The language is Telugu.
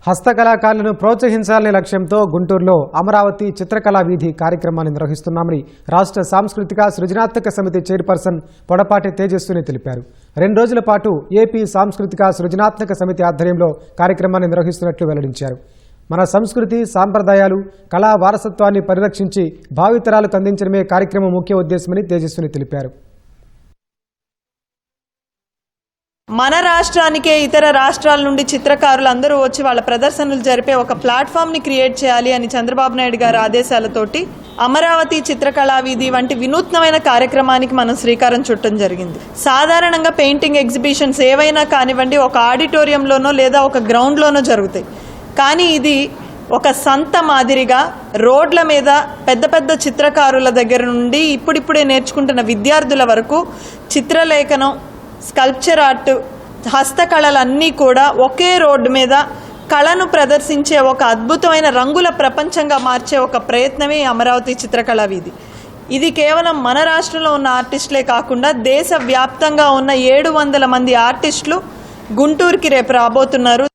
హస్తకళాకారులను ప్రోత్సహించాలనే లక్ష్యంతో గుంటూరులో అమరావతి చిత్రకళా వీధి కార్యక్రమాన్ని నిర్వహిస్తున్నామని రాష్ట్ర సాంస్కృతిక సృజనాత్మక సమితి చైర్పర్సన్ పొడపాటి తేజస్విని తెలిపారు. 2 రోజుల పాటు ఏపీ సాంస్కృతిక సృజనాత్మక సమితి ఆధ్వర్యంలో కార్యక్రమాన్ని నిర్వహిస్తున్నట్లు వెల్లడించారు. మన సంస్కృతి సాంప్రదాయాలు కళా వారసత్వాన్ని పరిరక్షించి భావితరాలకు అందించడమే కార్యక్రమం ముఖ్య ఉద్దేశమని తేజస్విని తెలిపారు. మన రాష్ట్రానికే ఇతర రాష్ట్రాల నుండి చిత్రకారులు అందరూ వచ్చి వాళ్ళ ప్రదర్శనలు జరిపే ఒక ప్లాట్ఫామ్ని క్రియేట్ చేయాలి అని చంద్రబాబు నాయుడు గారి ఆదేశాలతోటి అమరావతి చిత్రకళా వీధి వంటి వినూత్నమైన కార్యక్రమానికి మనం శ్రీకారం చుట్టడం జరిగింది. సాధారణంగా పెయింటింగ్ ఎగ్జిబిషన్స్ ఏవైనా కానివ్వండి ఒక ఆడిటోరియంలోనో లేదా ఒక గ్రౌండ్లోనో జరుగుతాయి. కానీ ఇది ఒక సంత మాదిరిగా రోడ్ల మీద పెద్ద పెద్ద చిత్రకారుల దగ్గర నుండి ఇప్పుడిప్పుడే నేర్చుకుంటున్న విద్యార్థుల వరకు చిత్రలేఖనం, స్కల్ప్చర్ ఆర్ట్, హస్తకళలన్నీ కూడా ఒకే రోడ్డు మీద కళను ప్రదర్శించే ఒక అద్భుతమైన రంగుల ప్రపంచంగా మార్చే ఒక ప్రయత్నమే అమరావతి చిత్రకళా వీధి. ఇది కేవలం మన రాష్ట్రంలో ఉన్న ఆర్టిస్టులే కాకుండా దేశవ్యాప్తంగా ఉన్న 700 మంది ఆర్టిస్టులు గుంటూరుకి రేపు రాబోతున్నారు.